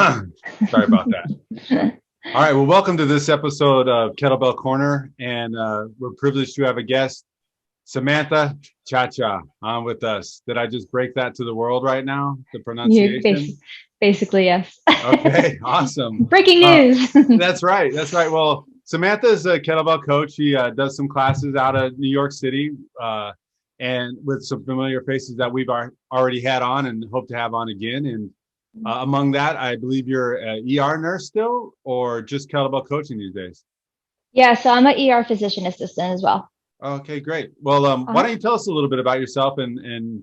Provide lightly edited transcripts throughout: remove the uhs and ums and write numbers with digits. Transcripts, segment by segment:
Sorry about that. All right. Well, welcome to this episode of Kettlebell Corner. And we're privileged to have a guest, Samantha Ciaccia, on with us. Did I just break that to the world right now? The You pronunciation? basically, yes. Okay. Awesome. Breaking Uh, news. that's right. That's right. Well, Samantha is a kettlebell coach. She does some classes out of New York City and with some familiar faces that we've already had on and hope to have on again. And among that, I believe you're an ER nurse still, or just kettlebell coaching these days? Yeah, so I'm an ER physician assistant as well. Okay, great. Well, why Uh-huh. don't you tell us a little bit about yourself and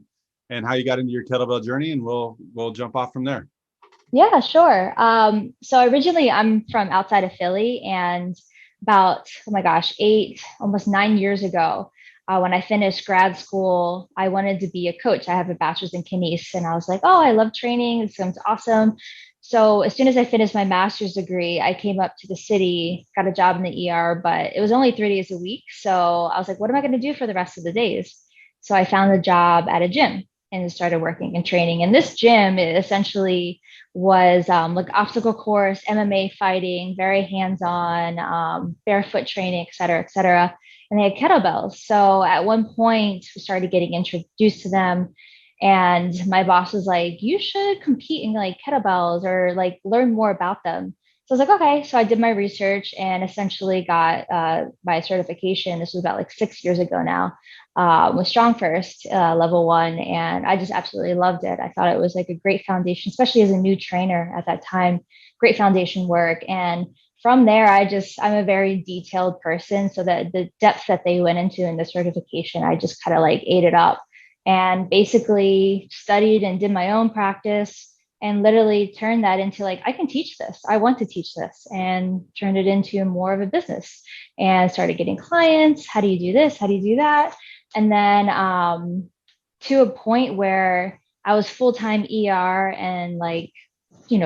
how you got into your kettlebell journey, and we'll jump off from there. Yeah, sure. So originally I'm from outside of Philly, and about, oh my gosh, almost 9 years ago, when I finished grad school, I wanted to be a coach. I have a bachelor's in kines, and I was like, oh, I love training. It sounds awesome. So as soon as I finished my master's degree, I came up to the city, got a job in the ER, but it was only 3 days a week. So I was like, what am I going to do for the rest of the days? So I found a job at a gym and started working and training. And this gym essentially was like obstacle course, MMA fighting, very hands-on, barefoot training, et cetera, et cetera. And they had kettlebells. So at one point, we started getting introduced to them. And my boss was like, you should compete in like kettlebells or like learn more about them. So I was like, okay. So I did my research and essentially got my certification. This was about like 6 years ago now, with Strong First, level one. And I just absolutely loved it. I thought it was like a great foundation, especially as a new trainer at that time, great foundation work. And from there, I'm a very detailed person. So that the depth that they went into in the certification, I just kind of like ate it up and basically studied and did my own practice and literally turned that into like, I can teach this. I want to teach this, and turned it into more of a business and started getting clients. How do you do this? How do you do that? And then to a point where I was full time ER and like,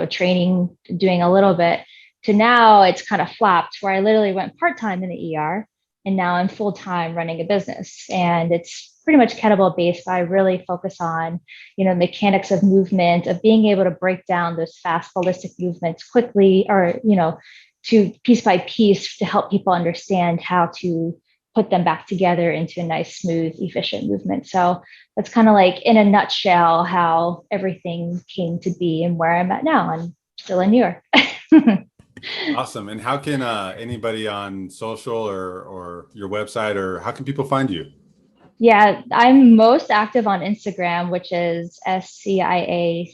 training, doing a little bit, to now it's kind of flapped where I literally went part time in the ER and now I'm full time running a business. And it's pretty much kettlebell based, but I really focus on, mechanics of movement, of being able to break down those fast ballistic movements quickly, or, to piece by piece to help people understand how to put them back together into a nice, smooth, efficient movement. So that's kind of like in a nutshell how everything came to be and where I'm at now. I'm still in New York. Awesome. And how can anybody on social or your website, or how can people find you? Yeah, I'm most active on Instagram, which is SCIACCIA,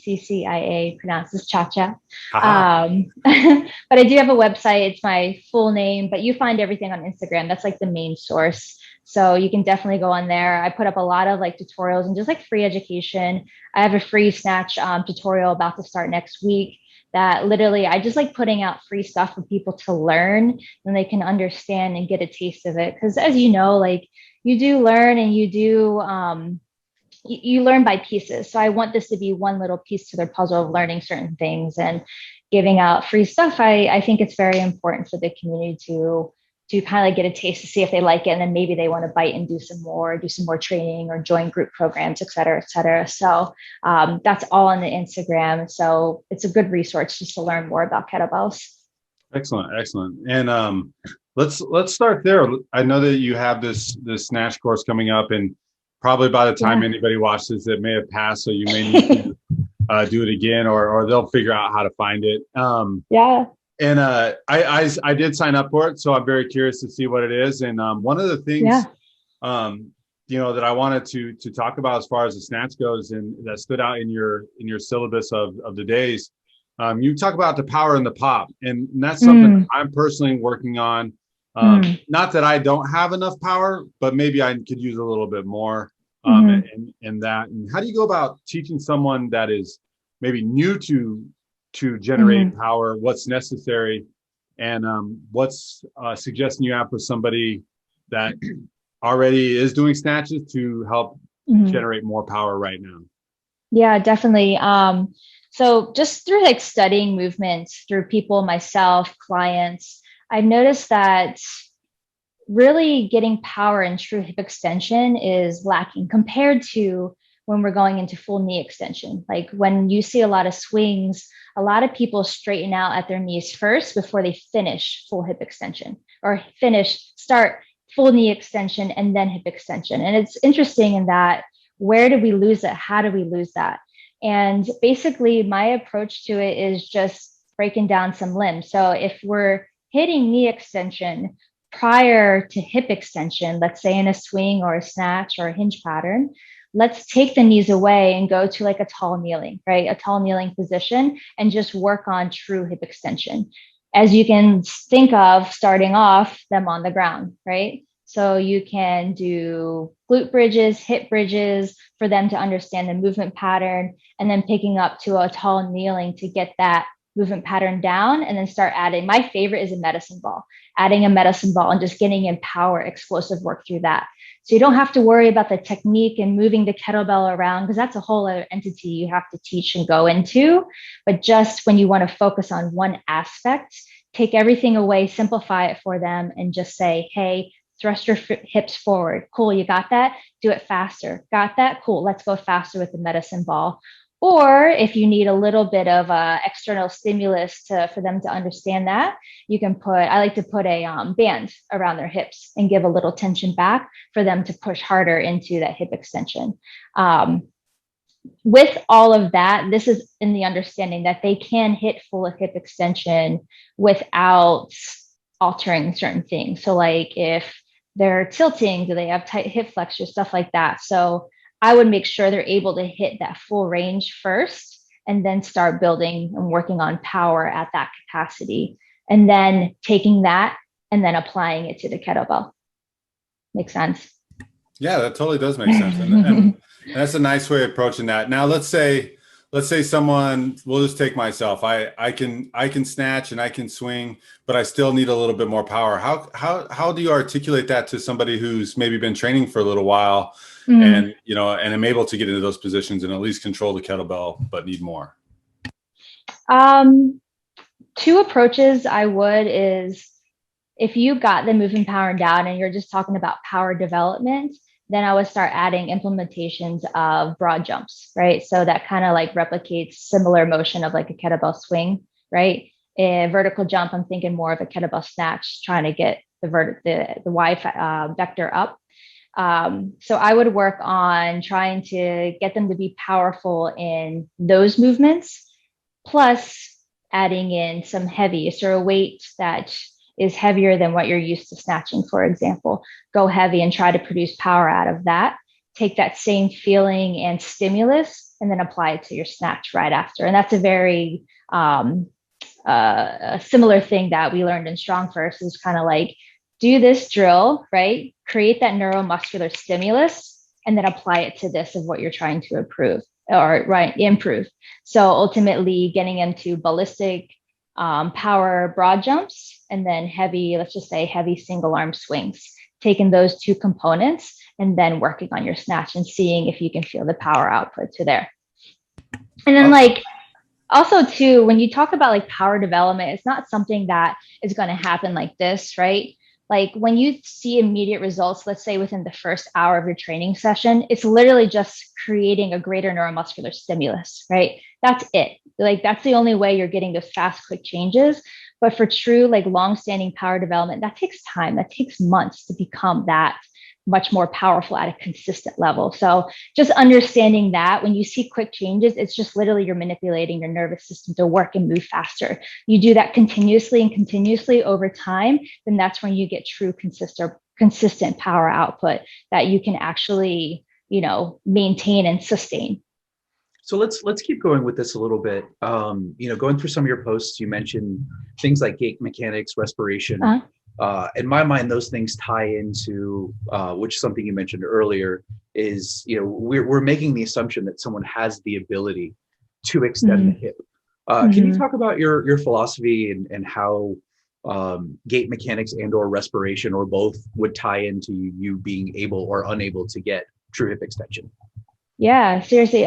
pronounced as Ciaccia. Haha. But I do have a website. It's my full name, but you find everything on Instagram. That's like the main source. So you can definitely go on there. I put up a lot of like tutorials and just like free education. I have a free snatch tutorial about to start next week that literally I just like putting out free stuff for people to learn and they can understand and get a taste of it. Because as you know, like you do learn and you learn by pieces. So I want this to be one little piece to their puzzle of learning certain things and giving out free stuff. I think it's very important for the community to kind of like get a taste to see if they like it. And then maybe they want to bite and do some more training or join group programs, et cetera, et cetera. So that's all on the Instagram. So it's a good resource just to learn more about kettlebells. Excellent, excellent. And let's start there. I know that you have this snatch course coming up, and probably by the time Yeah. anybody watches it may have passed, so you may need to do it again, or they'll figure out how to find it. Yeah. And I did sign up for it, so I'm very curious to see what it is. And one of the things Yeah. that I wanted to talk about as far as the snatch goes, and that stood out in your syllabus of the days. You talk about the power and the pop, and that's something that Mm, I'm personally working on. mm, Not that I don't have enough power, but maybe I could use a little bit more mm, in that. And how do you go about teaching someone that is maybe new to generating mm. power, what's necessary, and what's a suggestion you have for somebody that already is doing snatches to help Mhm. generate more power right now? Yeah, definitely. So just through like studying movements through people, myself, clients, I've noticed that really getting power and true hip extension is lacking compared to when we're going into full knee extension. Like when you see a lot of swings, a lot of people straighten out at their knees first before they finish full hip extension, or start full knee extension and then hip extension. And it's interesting in that, where did we lose it? How do we lose that? And basically my approach to it is just breaking down some limbs. So if we're hitting knee extension prior to hip extension, let's say in a swing or a snatch or a hinge pattern, let's take the knees away and go to like a tall kneeling, right? A tall kneeling position, and just work on true hip extension. As you can think of, starting off them on the ground, right? So you can do glute bridges, hip bridges for them to understand the movement pattern, and then picking up to a tall kneeling to get that movement pattern down, and then start adding. My favorite is a medicine ball, adding a medicine ball and just getting in power, explosive work through that. So you don't have to worry about the technique and moving the kettlebell around, because that's a whole other entity you have to teach and go into. But just when you want to focus on one aspect, take everything away, simplify it for them, and just say, hey, thrust your hips forward. Cool, you got that? Do it faster. Got that? Cool, let's go faster with the medicine ball. Or if you need a little bit of external stimulus for them to understand that, you can I like to put a band around their hips and give a little tension back for them to push harder into that hip extension. With all of that, this is in the understanding that they can hit full hip extension without altering certain things. So like if they're tilting, do they have tight hip flexors, stuff like that. So I would make sure they're able to hit that full range first, and then start building and working on power at that capacity, and then taking that and then applying it to the kettlebell. Makes sense? Yeah, that totally does make sense. And that's a nice way of approaching that. Now, let's say someone, we'll just take myself. I can snatch and I can swing, but I still need a little bit more power. How do you articulate that to somebody who's maybe been training for a little while, and am able to get into those positions and at least control the kettlebell, but need more? Two approaches I would is, if you got the movement power down and you're just talking about power development, then I would start adding implementations of broad jumps, right? So that kind of like replicates similar motion of like a kettlebell swing, right? A vertical jump, I'm thinking more of a kettlebell snatch, trying to get the Y vector up. So I would work on trying to get them to be powerful in those movements, plus adding in some heavy, so a weight that is heavier than what you're used to snatching, for example. Go heavy and try to produce power out of that. Take that same feeling and stimulus and then apply it to your snatch right after. And that's a very a similar thing that we learned in Strong First, is kind of like, do this drill, right? Create that neuromuscular stimulus and then apply it to this of what you're trying to improve. So ultimately getting into ballistic power broad jumps, and then heavy, let's just say heavy single arm swings, taking those two components and then working on your snatch and seeing if you can feel the power output to there. And then like, also too, when you talk about like power development, it's not something that is going to happen like this, right? Like when you see immediate results, let's say within the first hour of your training session, it's literally just creating a greater neuromuscular stimulus, right? That's it. Like that's the only way you're getting those fast, quick changes. But for true, like long-standing power development, that takes time. That takes months to become that much more powerful at a consistent level. So just understanding that when you see quick changes, it's just literally you're manipulating your nervous system to work and move faster. You do that continuously over time, then that's when you get true consistent power output that you can actually, maintain and sustain. So let's keep going with this a little bit. Going through some of your posts, you mentioned things like gait mechanics, respiration. In my mind, those things tie into which is something you mentioned earlier, is we're making the assumption that someone has the ability to extend the hip. Can you talk about your philosophy and how gait mechanics and or respiration, or both, would tie into you being able or unable to get true hip extension? Yeah, seriously.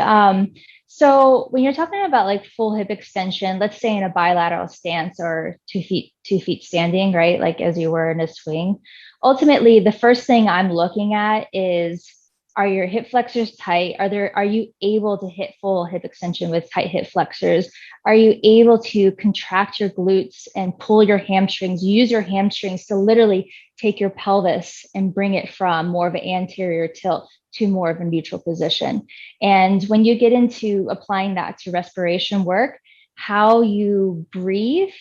So when you're talking about like full hip extension, let's say in a bilateral stance or 2 feet standing, right? Like as you were in a swing, ultimately the first thing I'm looking at is, Are your hip flexors tight? Are you able to hit full hip extension with tight hip flexors? Are you able to contract your glutes and pull your hamstrings, use your hamstrings to literally take your pelvis and bring it from more of an anterior tilt to more of a neutral position? And when you get into applying that to respiration work, how you breathe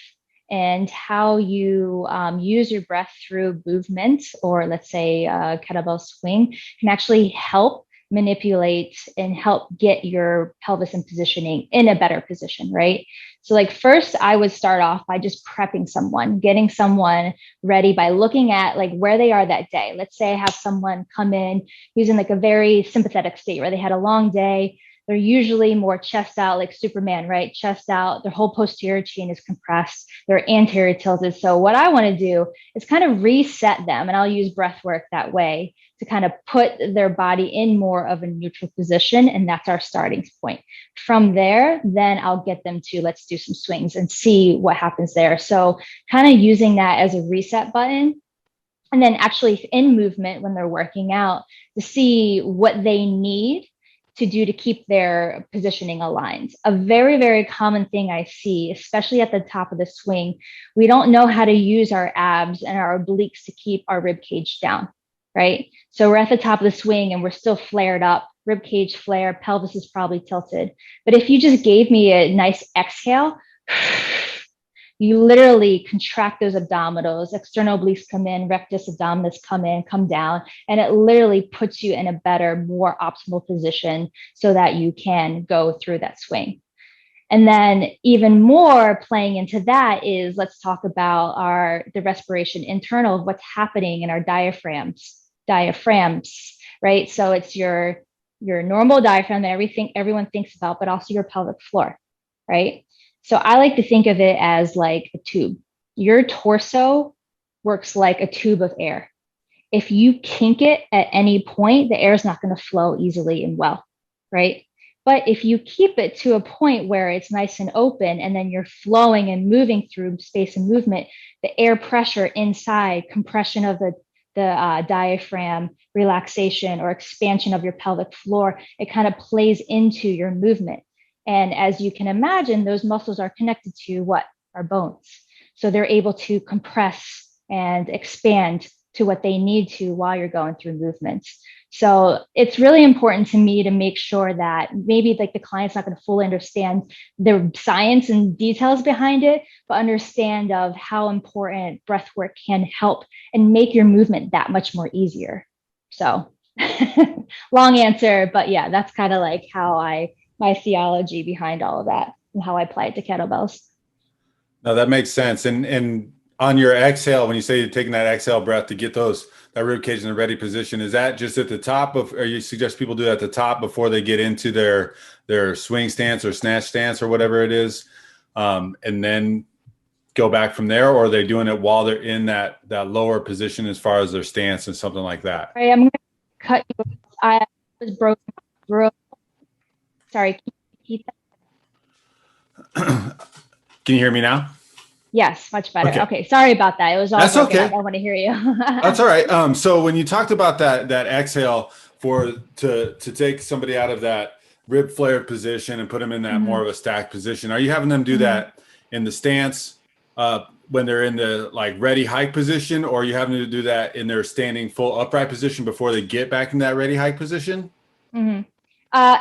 and how you use your breath through movement, or let's say kettlebell swing, can actually help manipulate and help get your pelvis and positioning in a better position, right? So like first I would start off by just prepping someone, getting someone ready by looking at like where they are that day. Let's say I have someone come in who's in like a very sympathetic state where they had a long day. They're usually more chest out, like Superman, right? Chest out, their whole posterior chain is compressed, their anterior tilted. So what I want to do is kind of reset them, and I'll use breath work that way to kind of put their body in more of a neutral position. And that's our starting point. From there, then I'll get them to, let's do some swings and see what happens there. So kind of using that as a reset button. And then actually in movement when they're working out to see what they need to do to keep their positioning aligned. A very, very common thing I see, especially at the top of the swing, we don't know how to use our abs and our obliques to keep our rib cage down, right? So we're at the top of the swing and we're still flared up, rib cage flare, pelvis is probably tilted. But if you just gave me a nice exhale, you literally contract those abdominals, external obliques come in, rectus abdominis come in, come down, and it literally puts you in a better, more optimal position so that you can go through that swing. And then even more playing into that is, let's talk about the respiration internal of what's happening in our diaphragms, right? So it's your normal diaphragm that everyone thinks about, but also your pelvic floor, right? So I like to think of it as like a tube. Your torso works like a tube of air. If you kink it at any point, the air is not going to flow easily and well, right? But if you keep it to a point where it's nice and open, and then you're flowing and moving through space and movement, the air pressure inside, compression of the diaphragm, relaxation or expansion of your pelvic floor, it kind of plays into your movement. And as you can imagine, those muscles are connected to what? Our bones. So they're able to compress and expand to what they need to while you're going through movements. So it's really important to me to make sure that maybe like the client's not going to fully understand the science and details behind it, but understand of how important breath work can help and make your movement that much more easier. So long answer, but yeah, that's kind of like my theology behind all of that and how I apply it to kettlebells. No, that makes sense. And on your exhale, when you say you're taking that exhale breath to get that rib cage in a ready position, is that just at the top of, or you suggest people do it at the top before they get into their swing stance or snatch stance or whatever it is, and then go back from there, or are they doing it while they're in that lower position as far as their stance and something like that? All right, I'm going to cut you. I was broken. Sorry, can you repeat that? Can you hear me now? Yes, much better. Okay. Sorry about that. It was all That's broken. okay. I don't want to hear you. That's all right. So when you talked about that exhale to take somebody out of that rib flared position and put them in that more of a stacked position, are you having them do that in the stance when they're in the like ready hike position, or are you having to do that in their standing full upright position before they get back in that ready hike position?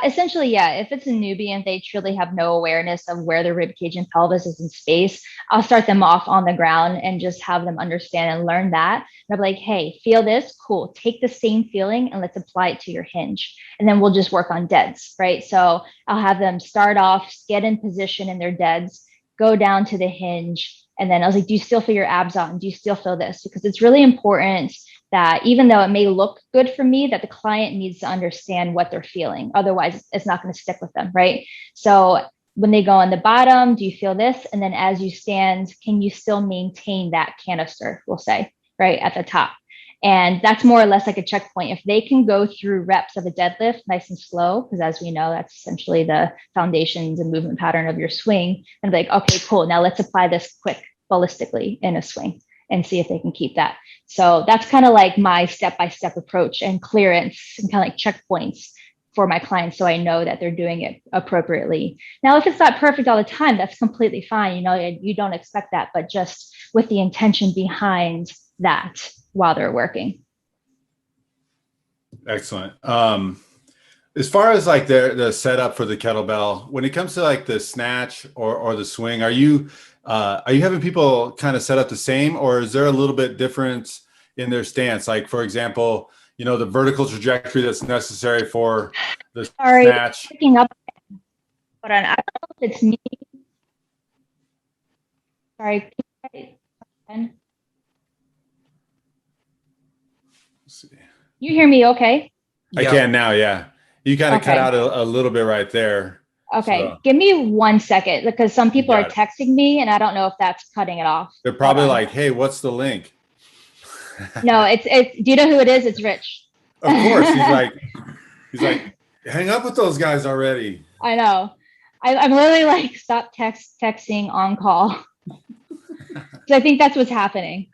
Essentially, yeah. If it's a newbie and they truly have no awareness of where the rib cage and pelvis is in space, I'll start them off on the ground and just have them understand and learn that. And I'm like, hey, feel this? Cool. Take the same feeling and let's apply it to your hinge. And then we'll just work on deads, right? So I'll have them start off, get in position in their deads, go down to the hinge. And then I was like, do you still feel your abs on? Do you still feel this? Because it's really important that even though it may look good for me, that the client needs to understand what they're feeling. Otherwise, it's not going to stick with them, right? So when they go on the bottom, do you feel this? And then as you stand, can you still maintain that canister, we'll say, right at the top? And that's more or less like a checkpoint. If they can go through reps of a deadlift nice and slow, because as we know, that's essentially the foundations and movement pattern of your swing, and like, okay, cool. Now let's apply this quick ballistically in a swing. and see if they can keep that. So that's kind of like my step-by-step approach and clearance and kind of like checkpoints for my clients, so I know that they're doing it appropriately. Now, if it's not perfect all the time, that's completely fine. You don't expect that, but just with the intention behind that while they're working. Excellent. As far as like the setup for the kettlebell, when it comes to like the snatch or the swing, are you having people kind of set up the same, or is there a little bit difference in their stance? Like, for example, the vertical trajectory that's necessary for the snatch. Picking up. Hold on. I don't know if it's me. Sorry. Let's see. You hear me okay? I can now, yeah. You kind of cut out a little bit right there. Okay, so give me 1 second, because some people are texting me and I don't know if that's cutting it off. They're probably like, hey, what's the link? No, it's do you know who it is? It's Rich. Of course. He's like, hang up with those guys already. I know. I'm really like, stop texting on call. So I think that's what's happening.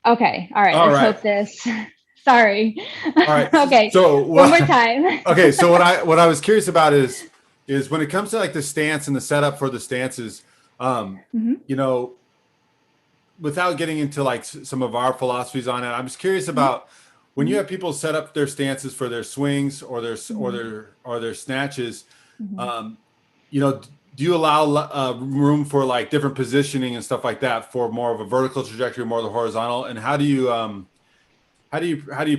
Okay. All right. Let's hope this. Sorry. All right. Okay. So one more time. Okay. So what I was curious about is when it comes to like the stance and the setup for the stances, without getting into like some of our philosophies on it, I'm just curious about when you have people set up their stances for their swings or their snatches, do you allow room for like different positioning and stuff like that for more of a vertical trajectory, more of the horizontal? And how do you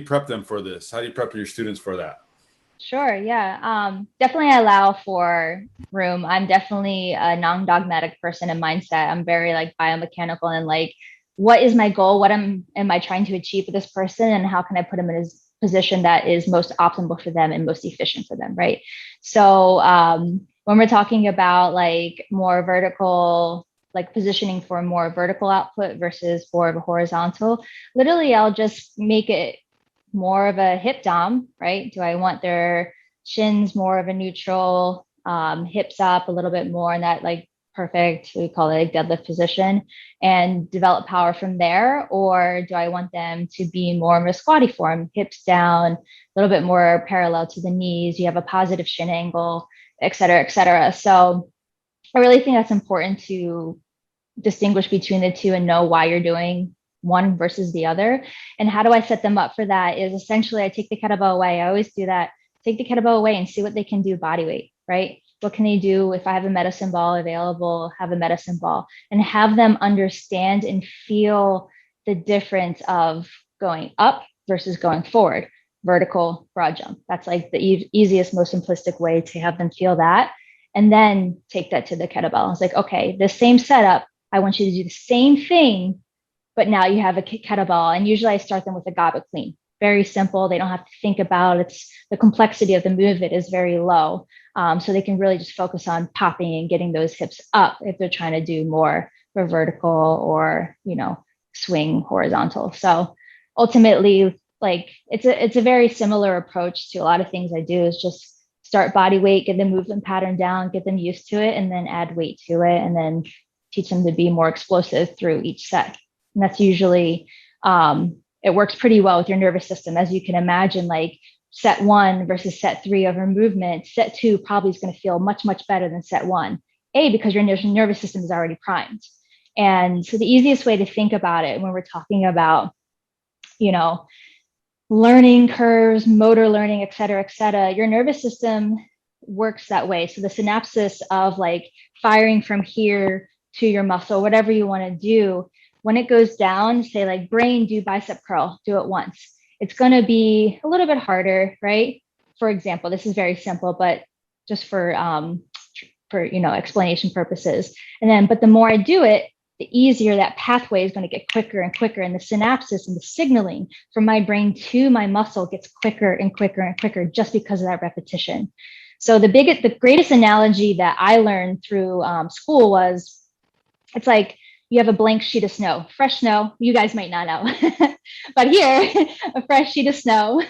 prep them for this? How do you prep your students for that? Sure. Yeah. Definitely allow for room. I'm definitely a non-dogmatic person in mindset. I'm very like biomechanical and like, what is my goal? What am I trying to achieve with this person? And how can I put them in a position that is most optimal for them and most efficient for them? Right. So when we're talking about like more vertical, like positioning for more vertical output versus more of a horizontal, literally I'll just make it more of a hip dom, right? Do I want their shins more of a neutral, hips up a little bit more in that like perfect, we call it a deadlift position, and develop power from there? Or do I want them to be more in a squatty form, hips down, a little bit more parallel to the knees, you have a positive shin angle, et cetera, et cetera. So I really think that's important to distinguish between the two and know why you're doing one versus the other. And how do I set them up for that is essentially I take the kettlebell away. I always do that. Take the kettlebell away and see what they can do body weight, right? What can they do? If I have a medicine ball available, have a medicine ball, and have them understand and feel the difference of going up versus going forward, vertical, broad jump. That's like the easiest, most simplistic way to have them feel that. And then take that to the kettlebell. It's like, okay, the same setup, I want you to do the same thing, but now you have a kettlebell. And usually I start them with a goblet clean. Very simple. They don't have to think about it. The complexity of the movement is very low. So they can really just focus on popping and getting those hips up if they're trying to do more for vertical or, swing horizontal. So ultimately, like it's a very similar approach to a lot of things I do, is just start body weight, get the movement pattern down, get them used to it, and then add weight to it, and then teach them to be more explosive through each set. And that's usually, it works pretty well with your nervous system. As you can imagine, like set 1 versus set 3 of our movement, set 2 probably is going to feel much, much better than set 1. Because your nervous system is already primed. And so the easiest way to think about it when we're talking about, learning curves, motor learning, et cetera, your nervous system works that way. So the synapses of like firing from here to your muscle, whatever you want to do, when it goes down, say like brain, do bicep curl, do it once. It's going to be a little bit harder, right? For example, this is very simple, but just for explanation purposes. But the more I do it, the easier that pathway is going to get quicker and quicker. And the synapses and the signaling from my brain to my muscle gets quicker and quicker and quicker just because of that repetition. So the greatest analogy that I learned through school was, it's like you have a blank sheet of snow, fresh snow. You guys might not know, but here, a fresh sheet of snow.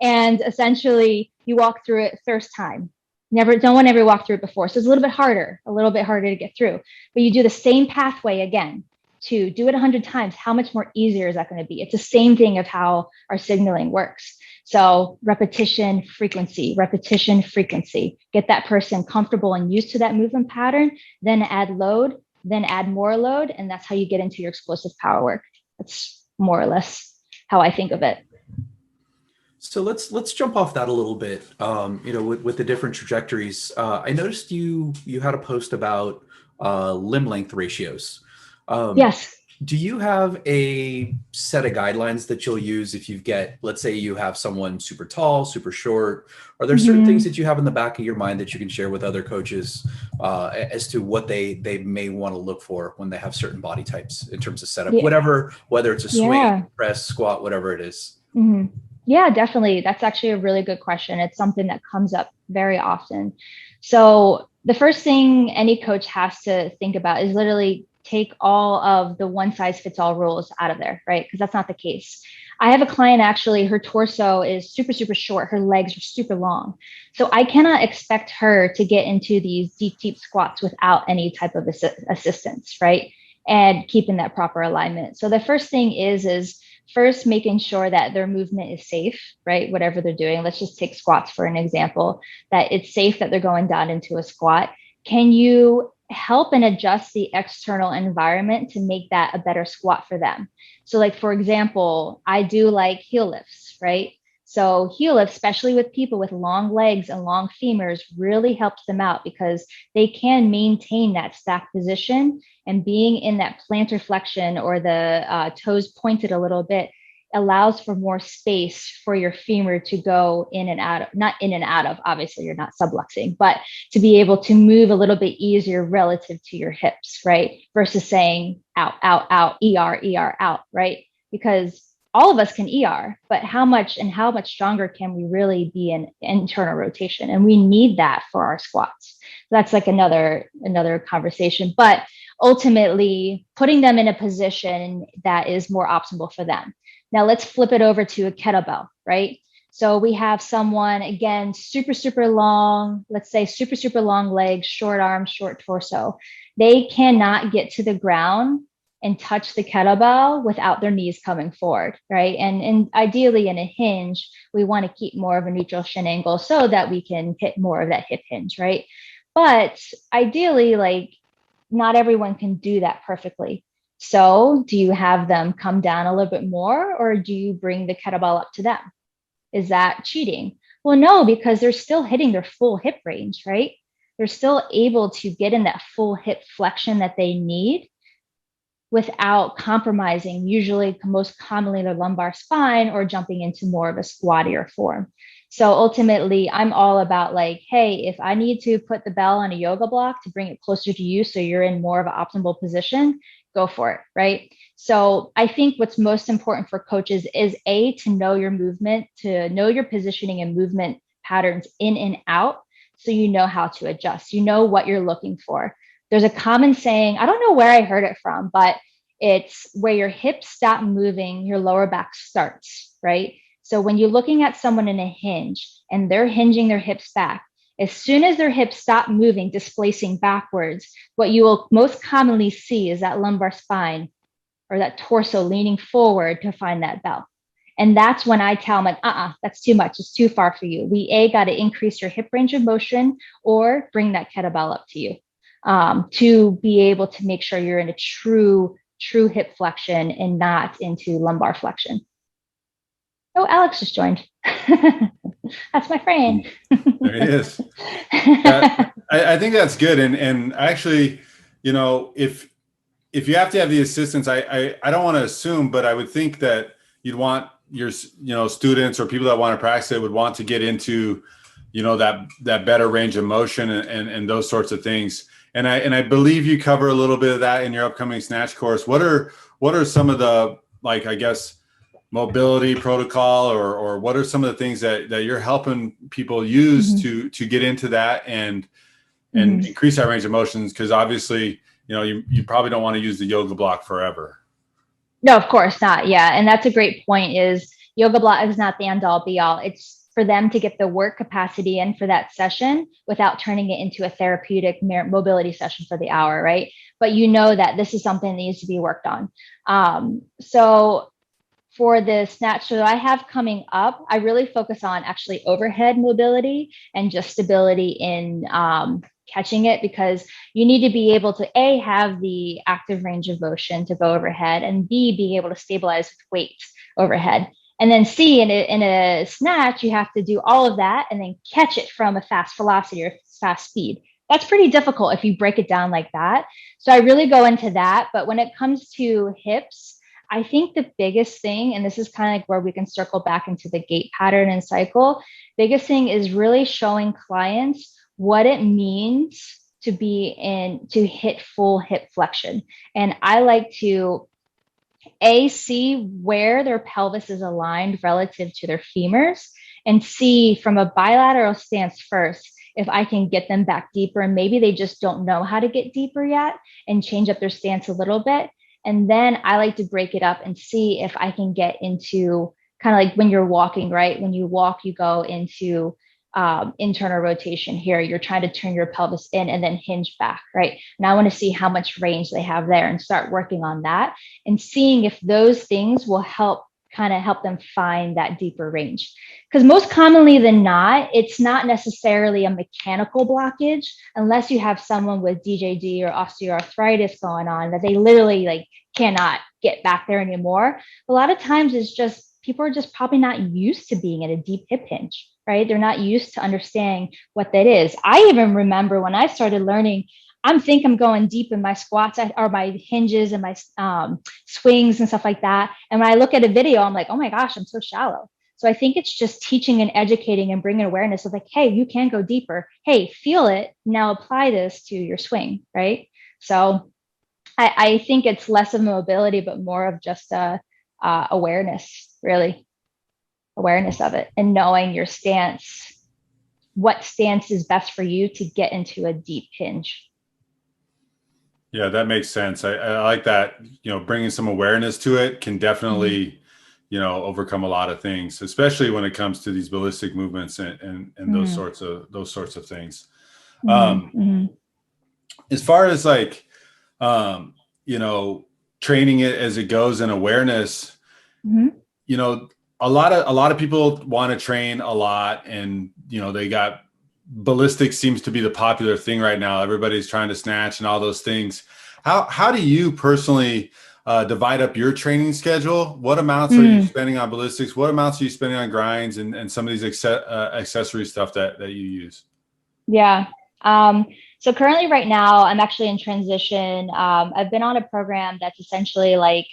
And essentially you walk through it first time. No one ever walked through it before. So it's a little bit harder to get through. But you do the same pathway again, to do it 100 times. How much more easier is that going to be? It's the same thing of how our signaling works. So repetition, frequency, get that person comfortable and used to that movement pattern, then add load, then add more load. And that's how you get into your explosive power work. That's more or less how I think of it. So let's jump off that a little bit. With the different trajectories, I noticed you had a post about limb length ratios. Yes. Do you have a set of guidelines that you'll use if let's say you have someone super tall, super short? Are there certain things that you have in the back of your mind that you can share with other coaches as to what they may want to look for when they have certain body types in terms of setup, whether it's a swing, press, squat, whatever it is? Yeah, definitely. That's actually a really good question. It's something that comes up very often. So the first thing any coach has to think about is literally take all of the one size fits all rules out of there, right? Because that's not the case. I have a client, actually, her torso is super, super short. Her legs are super long. So I cannot expect her to get into these deep, deep squats without any type of assistance, right? And keeping that proper alignment. So the first thing is first making sure that their movement is safe, right? Whatever they're doing. Let's just take squats for an example, that it's safe that they're going down into a squat. Can you help and adjust the external environment to make that a better squat for them? So like, for example, I do like heel lifts, right? So heel lifts, especially with people with long legs and long femurs, really helps them out because they can maintain that stacked position, and being in that plantar flexion or the toes pointed a little bit allows for more space for your femur to go in and out of, not in and out of, obviously you're not subluxing, but to be able to move a little bit easier relative to your hips, right? Versus saying out, out, out, ER, out, right? Because all of us can ER, but how much stronger can we really be in internal rotation? And we need that for our squats. That's like another conversation, but ultimately putting them in a position that is more optimal for them. Now let's flip it over to a kettlebell, right? So we have someone, again, super, super long, let's say super, super long legs, short arms, short torso. They cannot get to the ground and touch the kettlebell without their knees coming forward, right? And ideally in a hinge, we want to keep more of a neutral shin angle so that we can hit more of that hip hinge, right? But ideally, like, not everyone can do that perfectly. So do you have them come down a little bit more, or do you bring the kettlebell up to them? Is that cheating? Well, no, because they're still hitting their full hip range, right? They're still able to get in that full hip flexion that they need without compromising, usually most commonly their lumbar spine, or jumping into more of a squattier form. So ultimately, I'm all about like, hey, if I need to put the bell on a yoga block to bring it closer to you so you're in more of an optimal position, go for it, right? So I think what's most important for coaches is to know your movement, to know your positioning and movement patterns in and out, so you know how to adjust, you know what you're looking for. There's a common saying, I don't know where I heard it from, but it's where your hips stop moving, your lower back starts, right? So when you're looking at someone in a hinge and they're hinging their hips back, as soon as their hips stop moving, displacing backwards, what you will most commonly see is that lumbar spine or that torso leaning forward to find that bell. And that's when I tell them, like, that's too much. It's too far for you. We got to increase your hip range of motion or bring that kettlebell up to you to be able to make sure you're in a true hip flexion and not into lumbar flexion. Oh, Alex just joined. That's my friend. There he is. I think that's good. And actually, you know, if you have to have the assistance, I don't want to assume, but I would think that you'd want your, you know, students or people that want to practice it would want to get into, you know, that better range of motion and those sorts of things. And I believe you cover a little bit of that in your upcoming snatch course. What are some of the, like, I guess, mobility protocol or what are some of the things that you're helping people use to get into that and increase that range of motions? Because obviously, you know, you probably don't want to use the yoga block forever. No, of course not. Yeah. And that's a great point, is yoga block is not the end all be all. It's for them to get the work capacity in for that session without turning it into a therapeutic mobility session for the hour, right? But you know that this is something that needs to be worked on. So for the snatch that I have coming up, I really focus on actually overhead mobility and just stability in catching it, because you need to be able to A, have the active range of motion to go overhead, and B, being able to stabilize with weights overhead. And then C, in a snatch, you have to do all of that and then catch it from a fast velocity or fast speed. That's pretty difficult if you break it down like that. So I really go into that. But when it comes to hips, I think the biggest thing, and this is kind of like where we can circle back into the gait pattern and cycle, biggest thing is really showing clients what it means to hit full hip flexion. And I like to see where their pelvis is aligned relative to their femurs, and see from a bilateral stance first, if I can get them back deeper, and maybe they just don't know how to get deeper yet, and change up their stance a little bit. And then I like to break it up and see if I can get into kind of like when you're walking, right? When you walk, you go into internal rotation here. You're trying to turn your pelvis in and then hinge back, right? And I want to see how much range they have there and start working on that and seeing if those things will help them find that deeper range. Because most commonly than not, it's not necessarily a mechanical blockage unless you have someone with DJD or osteoarthritis going on that they literally like cannot get back there anymore. A lot of times it's just people are just probably not used to being at a deep hip hinge, right? They're not used to understanding what that is. I even remember when I started learning, I'm going deep in my squats or my hinges and my swings and stuff like that. And when I look at a video, I'm like, oh my gosh, I'm so shallow. So I think it's just teaching and educating and bringing awareness of like, hey, you can go deeper. Hey, feel it. Now apply this to your swing, right? So I think it's less of mobility, but more of just awareness, really. Awareness of it and knowing your stance, what stance is best for you to get into a deep hinge. Yeah, that makes sense. I like that, bringing some awareness to it can definitely, overcome a lot of things, especially when it comes to these ballistic movements and those sorts of things. As far as like, training it as it goes and awareness, a lot of people want to train a lot, and they got ballistic seems to be the popular thing right now. Everybody's trying to snatch and all those things. How do you personally divide up your training schedule? What amounts are you spending on ballistics? What amounts are you spending on grinds and some of these accessory stuff that you use? Yeah. So currently right now, I'm actually in transition. I've been on a program that's essentially like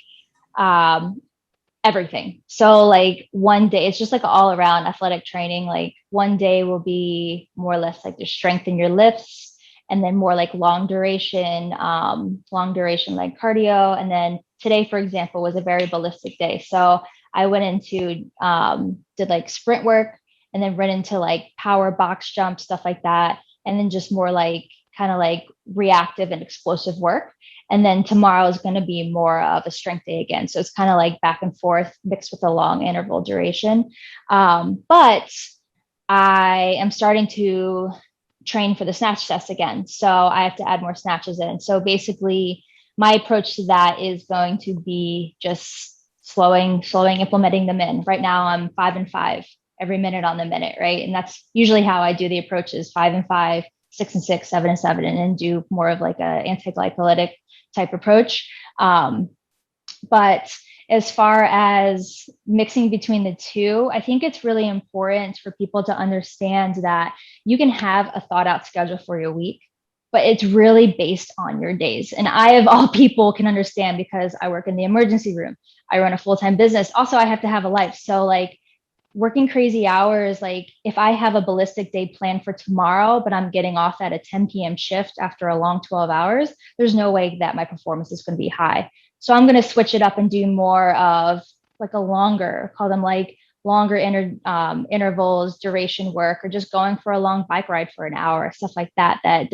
everything. So like one day, it's just like all around athletic training. Like one day will be more or less like to strengthen your lifts, and then more like long duration like cardio. And then today, for example, was a very ballistic day. So I went into, did like sprint work, and then went into like power box jump, stuff like that. And then just more like kind of like reactive and explosive work. And then tomorrow is going to be more of a strength day again. So it's kind of like back and forth mixed with a long interval duration. But I am starting to train for the snatch test again. So I have to add more snatches in. So basically my approach to that is going to be just slowing, implementing them in. Right now I'm 5 and 5 every minute on the minute, right? And that's usually how I do the approaches: 5 and 5, 6 and 6, 7 and 7, and then do more of like a anti-glycolytic type approach. But as far as mixing between the two, I think it's really important for people to understand that you can have a thought out schedule for your week, but it's really based on your days. And I, of all people, can understand because I work in the emergency room. I run a full-time business. Also, I have to have a life. So like working crazy hours, like if I have a ballistic day planned for tomorrow, but I'm getting off at a 10 p.m. shift after a long 12 hours, there's no way that my performance is going to be high. So I'm going to switch it up and do more of like a longer, call them like longer intervals, duration work, or just going for a long bike ride for an hour, stuff like that, that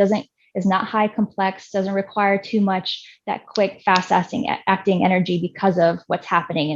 is not high complex, doesn't require too much that quick, fast acting energy because of what's happening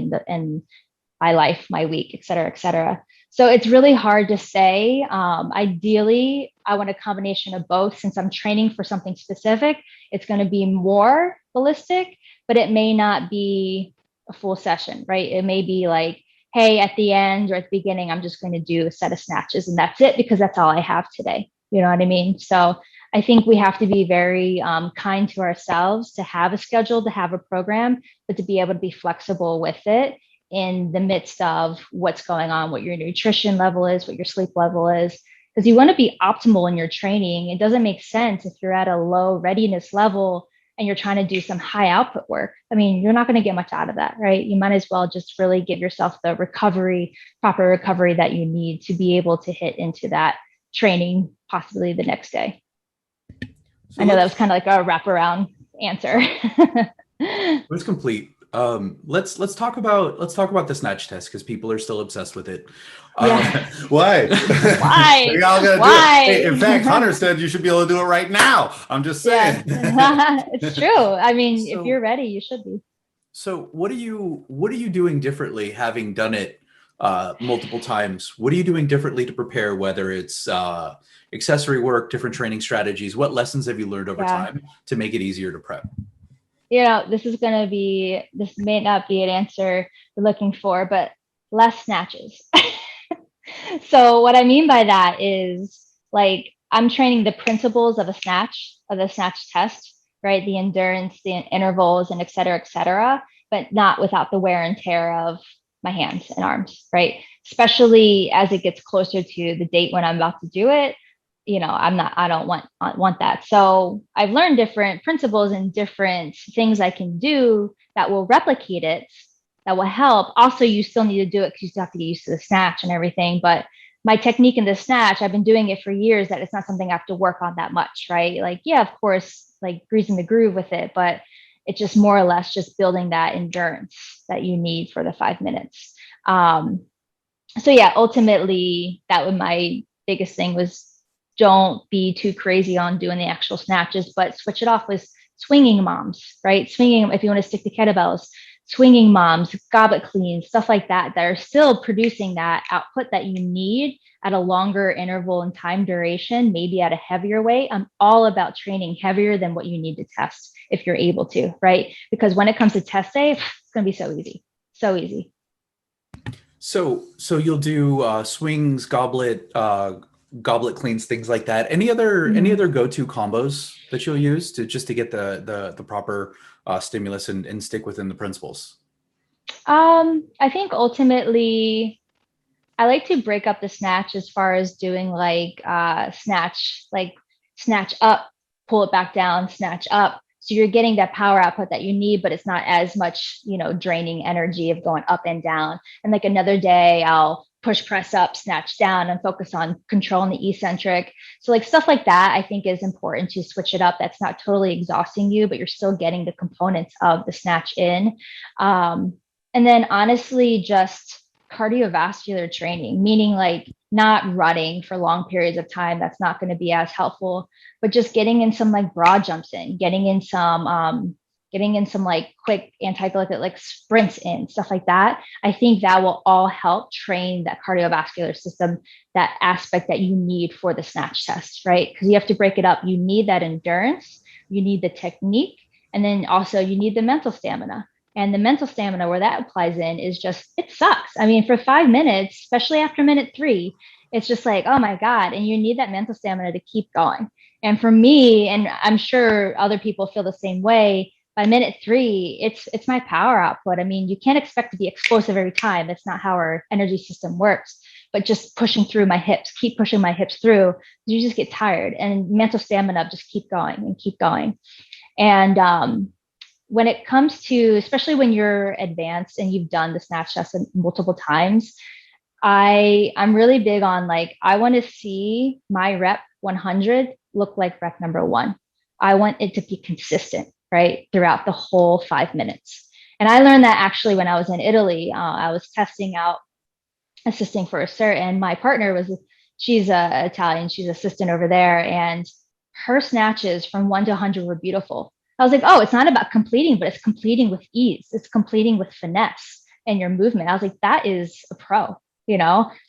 my life, my week, et cetera, et cetera. So it's really hard to say. Ideally, I want a combination of both. Since I'm training for something specific, it's going to be more ballistic, but it may not be a full session, right? It may be like, hey, at the end or at the beginning, I'm just going to do a set of snatches and that's it, because that's all I have today. You know what I mean? So I think we have to be very kind to ourselves to have a schedule, to have a program, but to be able to be flexible with it in the midst of what's going on, what your nutrition level is, what your sleep level is, because you want to be optimal in your training. It doesn't make sense if you're at a low readiness level and you're trying to do some high output work. I mean, you're not going to get much out of that, right? You might as well just really give yourself the proper recovery that you need to be able to hit into that training possibly the next day. So I know that was kind of like a wraparound answer. It was complete. Let's talk about the snatch test, because people are still obsessed with it. Yeah. Why? Why? We all gotta Why? do it. Hey, in fact, Hunter said you should be able to do it right now. I'm just saying. Yeah. It's true. I mean, if you're ready, you should be. So what are you doing differently, having done it multiple times? What are you doing differently to prepare, whether it's accessory work, different training strategies? What lessons have you learned over time to make it easier to prep? You know, this may not be an answer you're looking for, but less snatches. So what I mean by that is, like, I'm training the principles of the snatch test, right? The endurance, the intervals, and et cetera, but not without the wear and tear of my hands and arms, right? Especially as it gets closer to the date when I'm about to do it. You know, I don't want that. So I've learned different principles and different things I can do that will replicate it, that will help. Also, you still need to do it because you still have to get used to the snatch and everything. But my technique in the snatch, I've been doing it for years, that it's not something I have to work on that much, right? Like, yeah, of course, like greasing the groove with it, but it's just more or less just building that endurance that you need for the 5 minutes. So yeah, ultimately, that was my biggest thing, was don't be too crazy on doing the actual snatches, but switch it off with swinging moms, right? Swinging, if you want to stick to kettlebells, swinging moms, goblet cleans, stuff like that, that are still producing that output that you need at a longer interval and time duration, maybe at a heavier weight. I'm all about training heavier than what you need to test if you're able to, right? Because when it comes to test day, it's going to be so easy, so easy. So you'll do swings, goblet cleans, things like that. Any other go-to combos that you'll use to get the proper stimulus and stick within the principles? I think ultimately I like to break up the snatch as far as doing like snatch up, pull it back down, snatch up. So you're getting that power output that you need, but it's not as much, draining energy of going up and down. And like another day, I'll push, press up, snatch down, and focus on controlling the eccentric. So like stuff like that, I think is important to switch it up. That's not totally exhausting you, but you're still getting the components of the snatch in. And then honestly, just cardiovascular training, meaning like not running for long periods of time. That's not going to be as helpful, but just getting in some like broad jumps in, getting in some like quick anti-glycemic like sprints in, stuff like that. I think that will all help train that cardiovascular system, that aspect that you need for the snatch test, right? Because you have to break it up. You need that endurance, you need the technique, and then also you need the mental stamina. And the mental stamina, where that applies in, is just, it sucks. I mean, for 5 minutes, especially after minute 3, it's just like, oh my God. And you need that mental stamina to keep going. And for me, and I'm sure other people feel the same way, by minute 3, it's my power output. I mean, you can't expect to be explosive every time. That's not how our energy system works. But just pushing through my hips, keep pushing my hips through, you just get tired. And mental stamina, just keep going and keep going. And when it comes to, especially when you're advanced and you've done the snatch test multiple times, I'm really big on like, I want to see my rep 100 look like rep number 1. I want it to be consistent, right, throughout the whole 5 minutes. And I learned that actually when I was in Italy. I was testing out, assisting for a cert, and my partner she's Italian, she's assistant over there, and her snatches from 1 to 100 were beautiful. I was like, oh, it's not about completing, but it's completing with ease. It's completing with finesse. and your movement. I was like, that is a pro,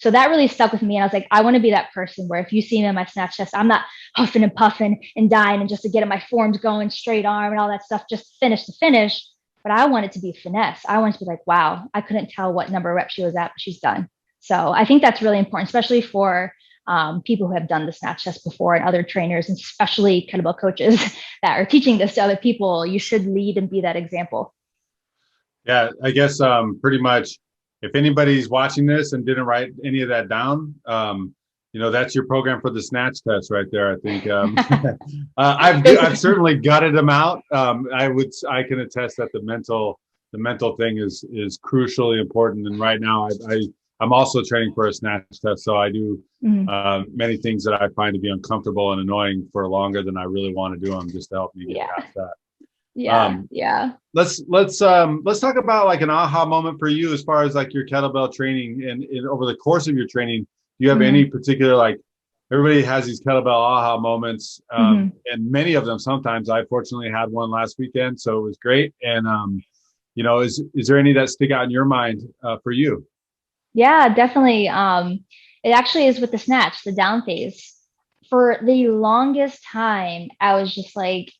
So that really stuck with me. And I was like, I want to be that person where if you see me in my snatch test, I'm not huffing and puffing and dying and just to get my forms going, straight arm and all that stuff, just finish to finish. But I want it to be finesse. I want it to be like, wow, I couldn't tell what number of reps she was at, but she's done. So I think that's really important, especially for people who have done the snatch test before and other trainers, and especially kettlebell coaches that are teaching this to other people. You should lead and be that example. Yeah, I guess pretty much if anybody's watching this and didn't write any of that down, that's your program for the snatch test right there. I think I've certainly gutted them out. I can attest that the mental thing is crucially important. And right now I'm also training for a snatch test. So I do many things that I find to be uncomfortable and annoying for longer than I really want to do them, just to help me get past that. Yeah. Let's talk about like an aha moment for you as far as like your kettlebell training and over the course of your training. Do you have any particular, like, everybody has these kettlebell aha moments, and many of them, sometimes I fortunately had one last weekend, so it was great. And is there any that stick out in your mind for you? Yeah, definitely. It actually is with the snatch, the down phase. For the longest time, I was just like,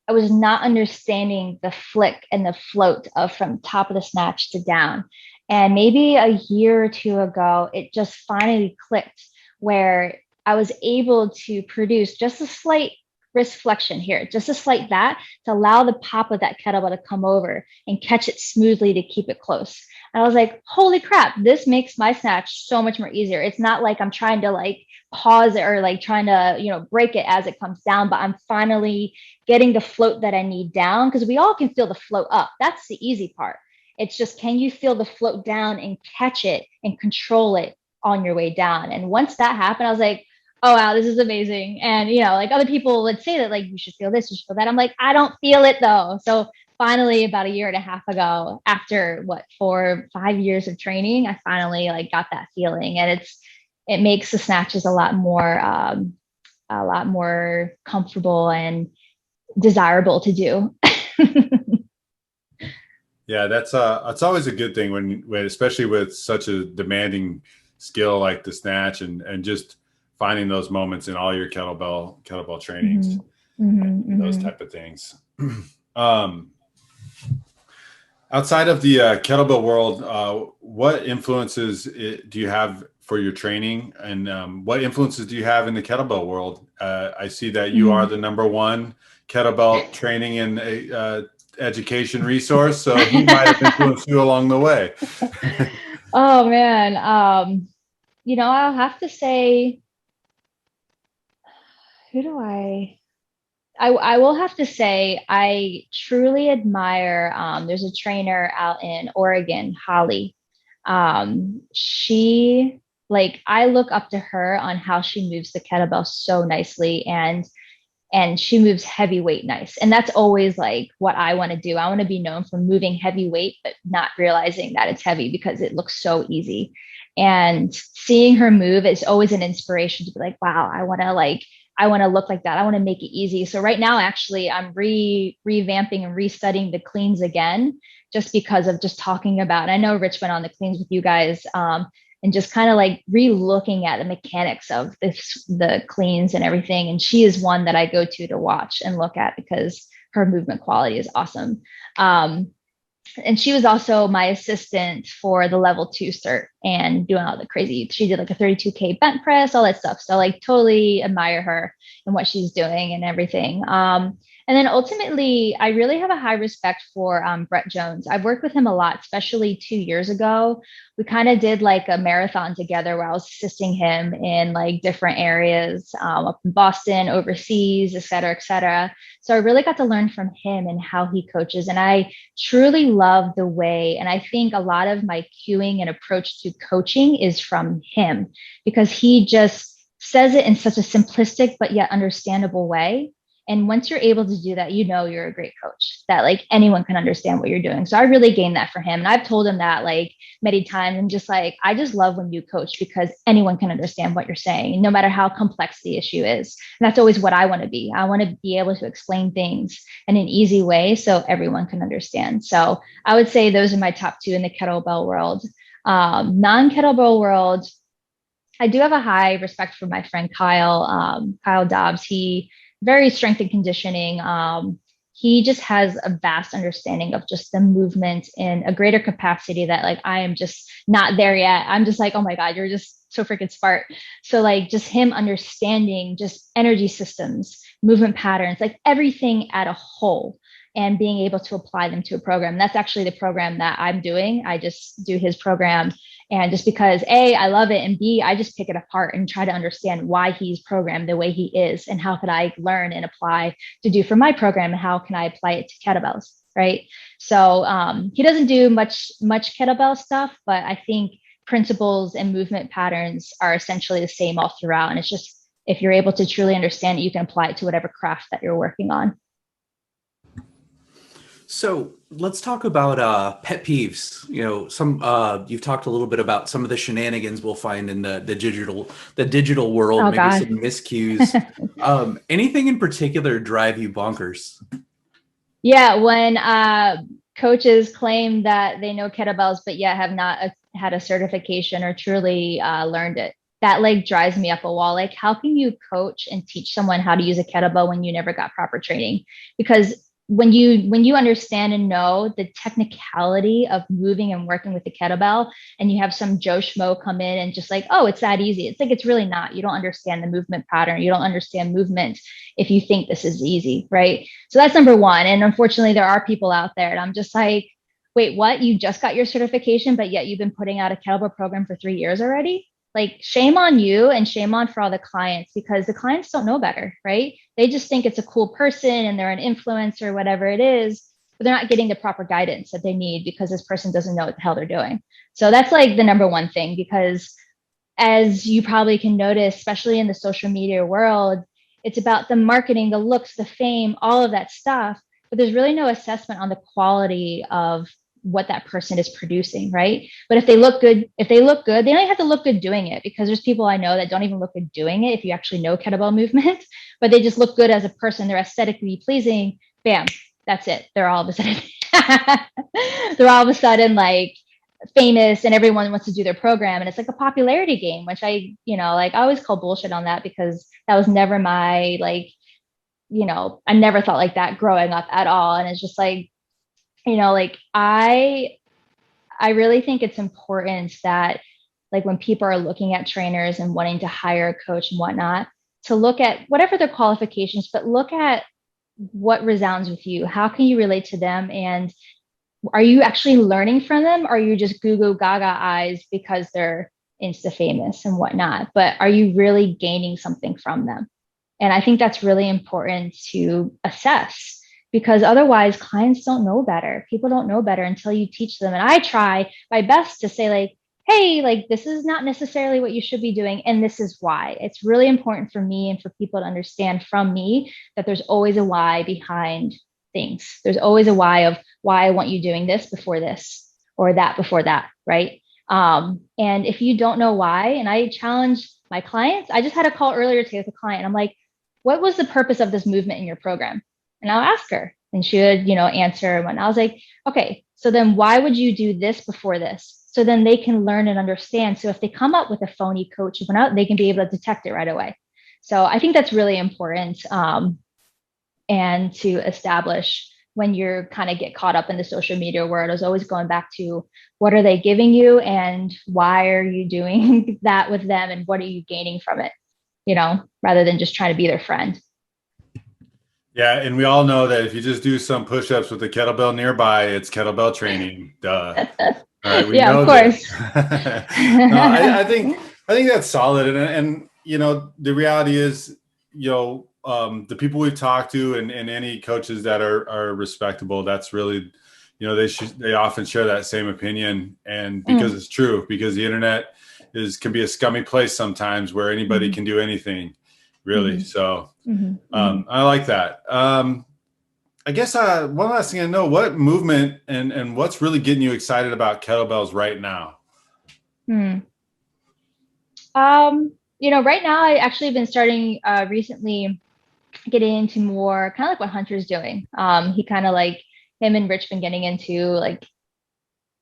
I was not understanding the flick and the float of from top of the snatch to down. And maybe a year or two ago, it just finally clicked where I was able to produce just a slight wrist flexion here, just a slight that to allow the pop of that kettlebell to come over and catch it smoothly to keep it close. And I was like, holy crap, this makes my snatch so much more easier. It's not like I'm trying to like pause it or like trying to, break it as it comes down, but I'm finally getting the float that I need down, because we all can feel the float up. That's the easy part. It's just, can you feel the float down and catch it and control it on your way down? And once that happened, I was like, oh, wow, this is amazing. And, like other people would say that, like, you should feel this, you should feel that. I'm like, I don't feel it though. So finally, about a year and a half ago, after 4 or 5 years of training, I finally like got that feeling. And it makes the snatches a lot more comfortable and desirable to do. Yeah, that's it's always a good thing when especially with such a demanding skill like the snatch, and just finding those moments in all your kettlebell trainings, those type of things. Outside of the kettlebell world, what influences do you have for your training, and what influences do you have in the kettlebell world? I see that you are the #1 kettlebell training and education resource, so who might have influenced you along the way? Oh man, I'll have to say, who do I will have to say I truly admire, there's a trainer out in Oregon, Holly. She, like, I look up to her on how she moves the kettlebell so nicely, and she moves heavyweight nice. And that's always like what I want to do. I want to be known for moving heavyweight, but not realizing that it's heavy because it looks so easy. And seeing her move is always an inspiration to be like, wow, I want to look like that. I want to make it easy. So right now, actually, I'm revamping and restudying the cleans again, just because of just talking about, and I know Rich went on the cleans with you guys, and just kind of like re-looking at the mechanics of the cleans and everything. And she is one that I go to watch and look at because her movement quality is awesome. And she was also my assistant for the level 2 cert and doing all the crazy, she did like a 32K bent press, all that stuff. So like totally admire her and what she's doing and everything. And then ultimately, I really have a high respect for Brett Jones. I've worked with him a lot, especially 2 years ago. We kind of did like a marathon together where I was assisting him in like different areas up in Boston, overseas, et cetera, et cetera. So I really got to learn from him and how he coaches. And I truly love the way, and I think a lot of my cueing and approach to coaching is from him, because he just says it in such a simplistic but yet understandable way. And once you're able to do that, you're a great coach. that like anyone can understand what you're doing. So I really gained that for him. And I've told him that like many times. And just like, I just love when you coach because anyone can understand what you're saying, no matter how complex the issue is. And that's always what I want to be. I want to be able to explain things in an easy way so everyone can understand. So I would say those are my top two in the kettlebell world. Non-kettlebell world, I do have a high respect for my friend Kyle Dobbs. He very strength and conditioning. He just has a vast understanding of just the movement in a greater capacity that like I am just not there yet. I'm just like, oh my God, you're just so freaking smart. So like just him understanding just energy systems, movement patterns, like everything at a whole, and being able to apply them to a program. That's actually the program that I'm doing. I just do his program. And just because A, I love it, and B, I just pick it apart and try to understand why he's programmed the way he is, and how could I learn and apply to do for my program, and how can I apply it to kettlebells, right? So he doesn't do much kettlebell stuff, but I think principles and movement patterns are essentially the same all throughout. And it's just, if you're able to truly understand it, you can apply it to whatever craft that you're working on. So let's talk about pet peeves. You know, you've talked a little bit about some of the shenanigans we'll find in the digital world, Oh, maybe God. some miscues. Anything in particular drive you bonkers? Yeah, when coaches claim that they know kettlebells, but yet have not had a certification or truly learned it. That like drives me up a wall. Like, how can you coach and teach someone how to use a kettlebell when you never got proper training? Because when you understand and know the technicality of moving and working with the kettlebell, and you have some Joe Schmo come in and just like, oh, it's that easy. It's like, it's really not. You don't understand the movement pattern. You don't understand movement if you think this is easy, right? So that's number one. And unfortunately, there are people out there, and I'm just like, wait, what? You just got your certification, but yet you've been putting out a kettlebell program for 3 years already? Like, shame on you, and shame on for all the clients, because the clients don't know better, right? They just think it's a cool person and they're an influencer, whatever it is, but they're not getting the proper guidance that they need because this person doesn't know what the hell they're doing. So that's like the number one thing, because as you probably can notice, especially in the social media world, it's about the marketing, the looks, the fame, all of that stuff, but there's really no assessment on the quality of what that person is producing, right? But if they look good, they don't have to look good doing it, because there's people I know that don't even look good doing it if you actually know kettlebell movement, but they just look good as a person. They're aesthetically pleasing. Bam, that's it. They're all of a sudden like famous, and everyone wants to do their program, and it's like a popularity game, which I always call bullshit on that, because that was never my I never thought like that growing up at all. And it's just like, I really think it's important that, like, when people are looking at trainers and wanting to hire a coach and whatnot, to look at whatever their qualifications, but look at what resounds with you. How can you relate to them? And are you actually learning from them? Or are you just goo goo gaga eyes because they're Insta famous and whatnot? But are you really gaining something from them? And I think that's really important to assess, because otherwise clients don't know better. People don't know better until you teach them. And I try my best to say, like, hey, like, this is not necessarily what you should be doing, and this is why. It's really important for me and for people to understand from me that there's always a why behind things. There's always a why of why I want you doing this before this, or that before that, right? And if you don't know why, and I challenge my clients, I just had a call earlier today with a client. I'm like, what was the purpose of this movement in your program? And I'll ask her, and she would, answer. And I was like, okay, so then why would you do this before this? So then they can learn and understand. So if they come up with a phony coach, they can be able to detect it right away. So I think that's really important. And to establish, when you're kind of get caught up in the social media world, is always going back to, what are they giving you, and why are you doing that with them, and what are you gaining from it? Rather than just trying to be their friend. Yeah, and we all know that if you just do some push-ups with a kettlebell nearby, it's kettlebell training. Duh. All right, we know of course. No, I think that's solid, and the reality is, the people we've talked to, and any coaches that are respectable, that's really, they often share that same opinion, and because it's true, because the internet can be a scummy place sometimes, where anybody can do anything, really. So I like that. I guess one last thing I know, what movement and what's really getting you excited about kettlebells right now? Hmm. Right now I actually been starting recently getting into more kind of like what Hunter's doing. He kind of like him and Rich been getting into like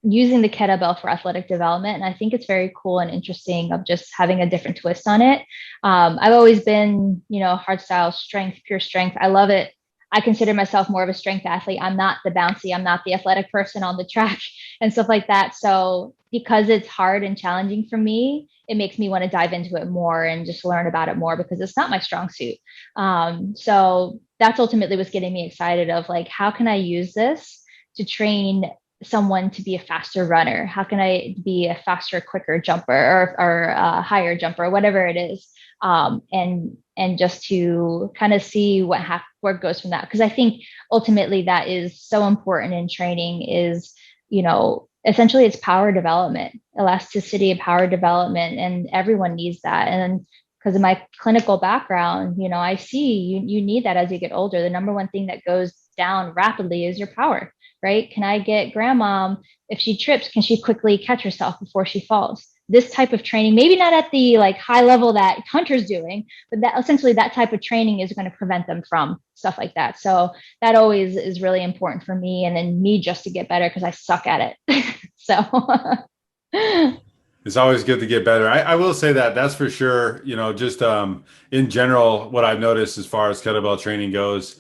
using the kettlebell for athletic development. And I think it's very cool and interesting of just having a different twist on it. I've always been, hardstyle strength, pure strength. I love it. I consider myself more of a strength athlete. I'm not the bouncy, I'm not the athletic person on the track and stuff like that. So because it's hard and challenging for me, it makes me want to dive into it more and just learn about it more because it's not my strong suit. So that's ultimately what's getting me excited of like, how can I use this to train someone to be a faster runner? How can I be a faster, quicker jumper or a higher jumper, whatever it is? And just to kind of see where it goes from that. Because I think ultimately that is so important in training is, essentially it's power development, elasticity of power development, and everyone needs that. And because of my clinical background, I see you need that as you get older. The number one thing that goes down rapidly is your power, right? Can I get grandma, if she trips, can she quickly catch herself before she falls? This type of training, maybe not at the like high level that Hunter's doing, but that essentially that type of training is going to prevent them from stuff like that. So that always is really important for me, and then me just to get better because I suck at it. So It's always good to get better. I will say that that's for sure. Just in general, what I've noticed as far as kettlebell training goes,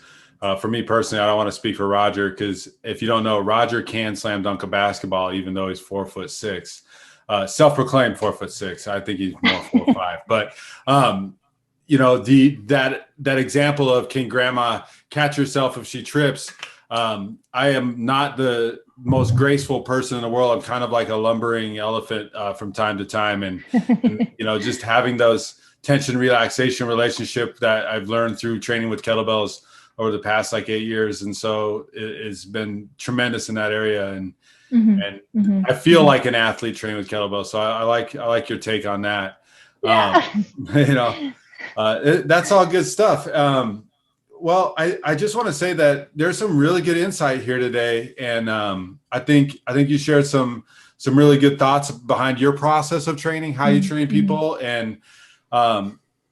for me personally, I don't want to speak for Roger because if you don't know, Roger can slam dunk a basketball even though he's 4'6", self-proclaimed 4'6". I think he's more 4'5". But that example of can grandma catch herself if she trips? I am not the most graceful person in the world. I'm kind of like a lumbering elephant from time to time, and just having those tension relaxation relationship that I've learned through training with kettlebells over the past like 8 years, and so it's been tremendous in that area. And mm-hmm, and mm-hmm, I feel mm-hmm. like an athlete training with kettlebells. So I like your take on that. Um, Yeah. you know, that's all good stuff. Well, I just want to say that there's some really good insight here today, and I think you shared some really good thoughts behind your process of training, how you train Mm-hmm. people, and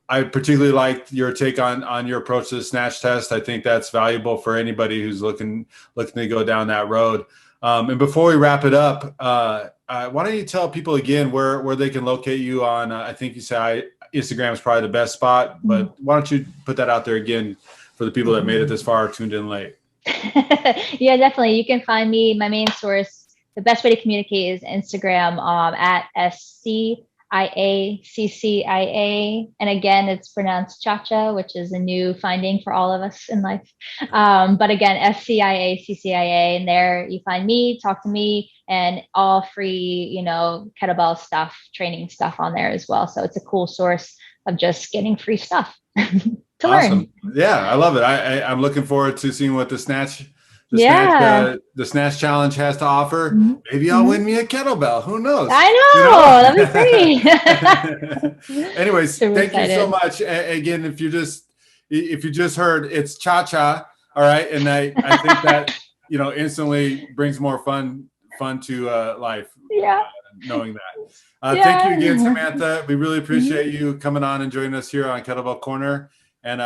I particularly liked your take on your approach to the snatch test. I think that's valuable for anybody who's looking to go down that road. And before we wrap it up, why don't you tell people again where they can locate you on? I think you said Instagram is probably the best spot, but why don't you put that out there again for the people that made it this far, tuned in late? Yeah, definitely. You can find me. My main source, the best way to communicate is Instagram at SCIACCIA. And again, it's pronounced Ciaccia, which is a new finding for all of us in life. But again, SCIACCIA. And there you find me, talk to me, and all free, kettlebell stuff, training stuff on there as well. So it's a cool source of just getting free stuff to learn. Awesome. Yeah, I love it. I'm looking forward to seeing what Yeah. the snatch challenge has to offer. Mhm. Maybe I'll Mhm. win me a kettlebell. Who knows? I You know. That'd be know? pretty. Anyways, Super thank you so excited. much. Again, if you just heard, it's cha-cha. All right. And I think that, instantly brings more fun to life, Yeah. knowing that. Thank you again, Yeah. Samantha. We really Mhm. appreciate you coming on and joining us here on Kettlebell Corner, and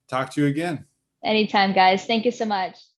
talk to you again. Anytime, guys. Thank you so much.